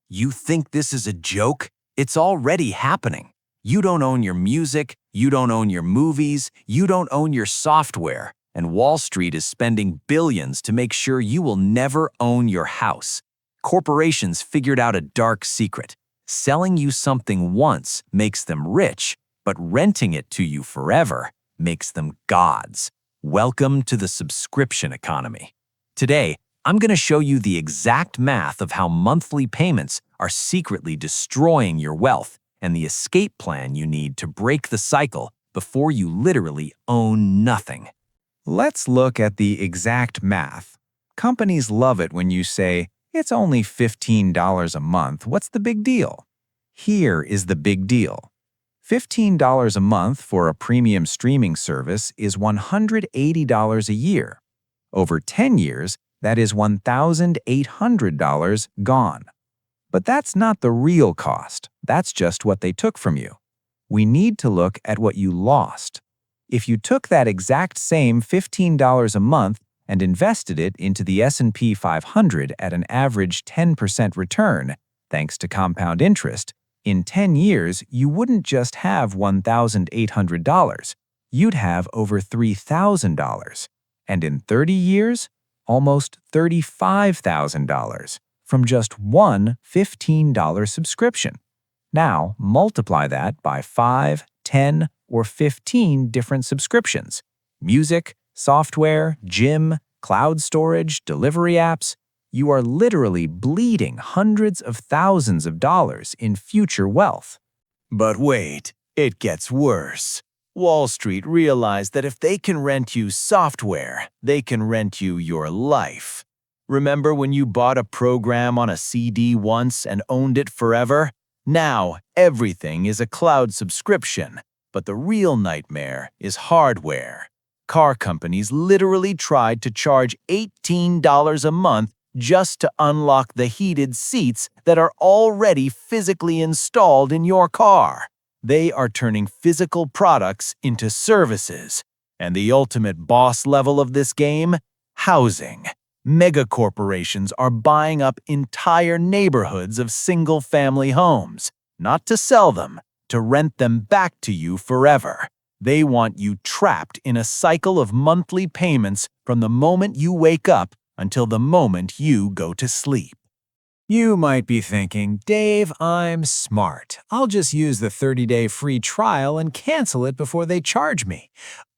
You think this is a joke? It's already happening. You don't own your music, you don't own your movies, you don't own your software, and Wall Street is spending billions to make sure you will never own your house. Corporations figured out a dark secret. Selling you something once makes them rich, but renting it to you forever makes them gods. Welcome to the subscription economy. Today, I'm going to show you the exact math of how monthly payments are secretly destroying your wealth and the escape plan you need to break the cycle before you literally own nothing. Let's look at the exact math. Companies love it when you say, "It's only $15 a month, what's the big deal?" Here is the big deal. $15 a month for a premium streaming service is $180 a year. Over 10 years, that is $1,800 gone. But that's not the real cost. That's just what they took from you. We need to look at what you lost. If you took that exact same $15 a month and invested it into the S&P 500 at an average 10% return, thanks to compound interest, in 10 years, you wouldn't just have $1,800. You'd have over $3,000. And in 30 years, almost $35,000 from just one $15 subscription. Now, multiply that by 5, 10, or 15 different subscriptions. Music, software, gym, cloud storage, delivery apps. You are literally bleeding hundreds of thousands of dollars in future wealth. But wait, it gets worse. Wall Street realized that if they can rent you software, they can rent you your life. Remember when you bought a program on a CD once and owned it forever? Now, everything is a cloud subscription. But the real nightmare is hardware. Car companies literally tried to charge $18 a month just to unlock the heated seats that are already physically installed in your car. They are turning physical products into services. And the ultimate boss level of this game? Housing. Megacorporations are buying up entire neighborhoods of single-family homes, not to sell them, to rent them back to you forever. They want you trapped in a cycle of monthly payments from the moment you wake up until the moment you go to sleep. You might be thinking, "Dave, I'm smart. I'll just use the 30-day free trial and cancel it before they charge me."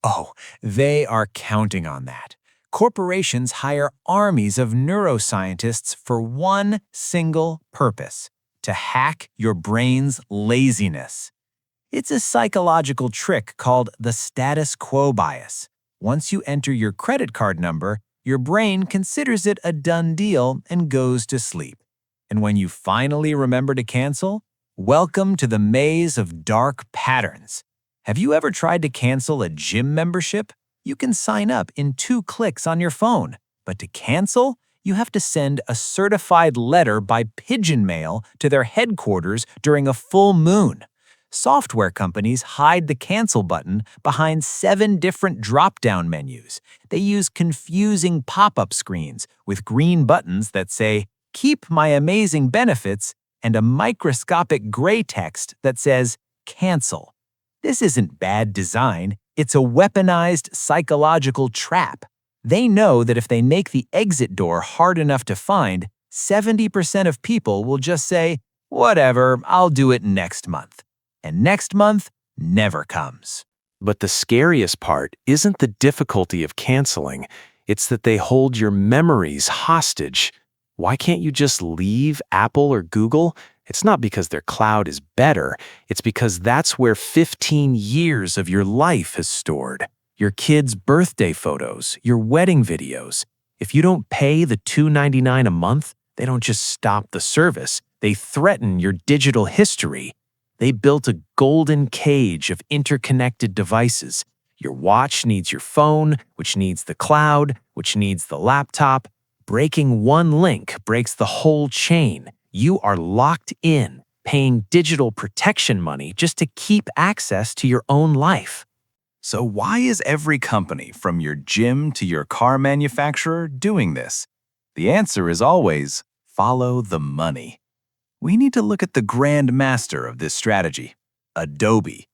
Oh, they are counting on that. Corporations hire armies of neuroscientists for one single purpose: to hack your brain's laziness. It's a psychological trick called the status quo bias. Once you enter your credit card number, your brain considers it a done deal and goes to sleep. And when you finally remember to cancel, welcome to the maze of dark patterns. Have you ever tried to cancel a gym membership? You can sign up in 2 clicks on your phone. But to cancel, you have to send a certified letter by pigeon mail to their headquarters during a full moon. Software companies hide the cancel button behind 7 different drop-down menus. They use confusing pop-up screens with green buttons that say, "Keep my amazing benefits," and a microscopic gray text that says, "Cancel." This isn't bad design, it's a weaponized psychological trap. They know that if they make the exit door hard enough to find, 70% of people will just say, "Whatever, I'll do it next month." And next month never comes. But the scariest part isn't the difficulty of canceling, it's that they hold your memories hostage. Why can't you just leave Apple or Google? It's not because their cloud is better, it's because that's where 15 years of your life is stored. Your kids' birthday photos, your wedding videos. If you don't pay the $2.99 a month, they don't just stop the service, they threaten your digital history. They built a golden cage of interconnected devices. Your watch needs your phone, which needs the cloud, which needs the laptop. Breaking one link breaks the whole chain. You are locked in, paying digital protection money just to keep access to your own life. So why is every company, from your gym to your car manufacturer, doing this? The answer is always follow the money. We need to look at the grand master of this strategy, Adobe.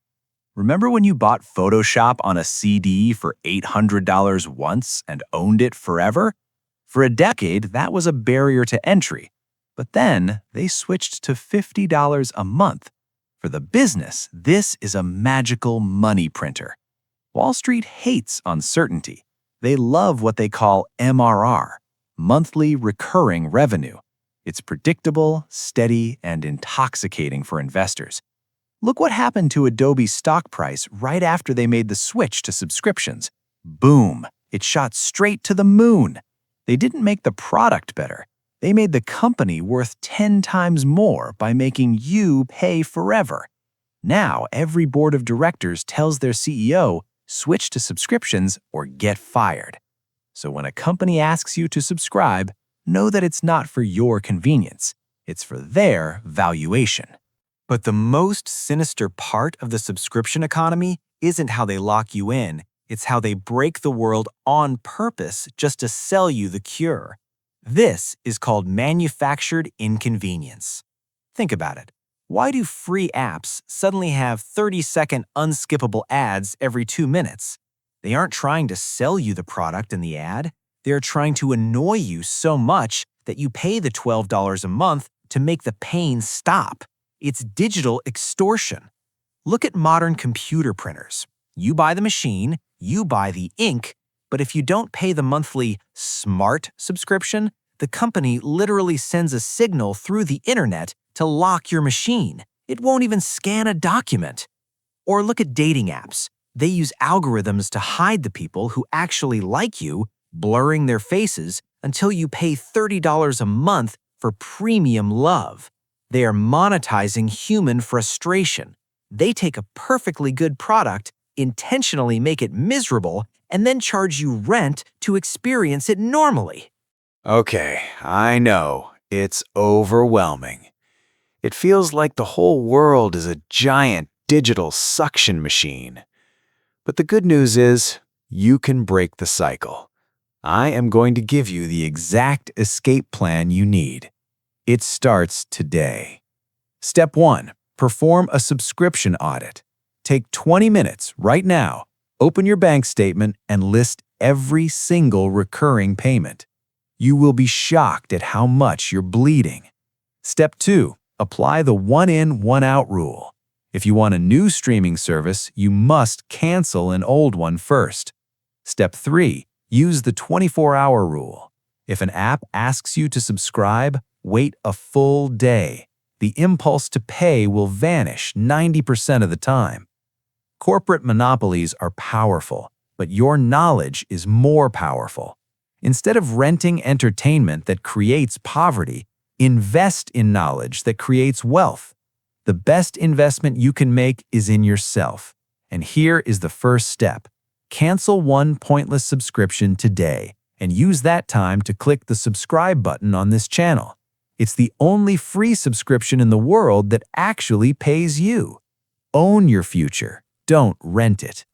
Remember when you bought Photoshop on a CD for $800 once and owned it forever? For a decade, that was a barrier to entry. But then they switched to $50 a month. For the business, this is a magical money printer. Wall Street hates uncertainty. They love what they call MRR, monthly recurring revenue. It's predictable, steady, and intoxicating for investors. Look what happened to Adobe's stock price right after they made the switch to subscriptions. Boom! It shot straight to the moon. They didn't make the product better. They made the company worth 10 times more by making you pay forever. Now, every board of directors tells their CEO, switch to subscriptions or get fired. So when a company asks you to subscribe, know that it's not for your convenience. It's for their valuation. But the most sinister part of the subscription economy isn't how they lock you in. It's how they break the world on purpose just to sell you the cure. This is called manufactured inconvenience. Think about it. Why do free apps suddenly have 30-second unskippable ads every 2 minutes? They aren't trying to sell you the product in the ad. They're trying to annoy you so much that you pay the $12 a month to make the pain stop. It's digital extortion. Look at modern computer printers. You buy the machine, you buy the ink, but if you don't pay the monthly SMART subscription, the company literally sends a signal through the internet to lock your machine. It won't even scan a document. Or look at dating apps. They use algorithms to hide the people who actually like you, blurring their faces until you pay $30 a month for premium love. They are monetizing human frustration. They take a perfectly good product, intentionally make it miserable, and then charge you rent to experience it normally. Okay, I know. It's overwhelming. It feels like the whole world is a giant digital suction machine. But the good news is, you can break the cycle. I am going to give you the exact escape plan you need. It starts today. Step 1. Perform a subscription audit. Take 20 minutes right now, open your bank statement, and list every single recurring payment. You will be shocked at how much you're bleeding. Step 2. Apply the one-in, one-out rule. If you want a new streaming service, you must cancel an old one first. Step 3. Use the 24-hour rule. If an app asks you to subscribe, wait a full day. The impulse to pay will vanish 90% of the time. Corporate monopolies are powerful, but your knowledge is more powerful. Instead of renting entertainment that creates poverty, invest in knowledge that creates wealth. The best investment you can make is in yourself. And here is the first step. Cancel one pointless subscription today and use that time to click the subscribe button on this channel. It's the only free subscription in the world that actually pays you. Own your future. Don't rent it.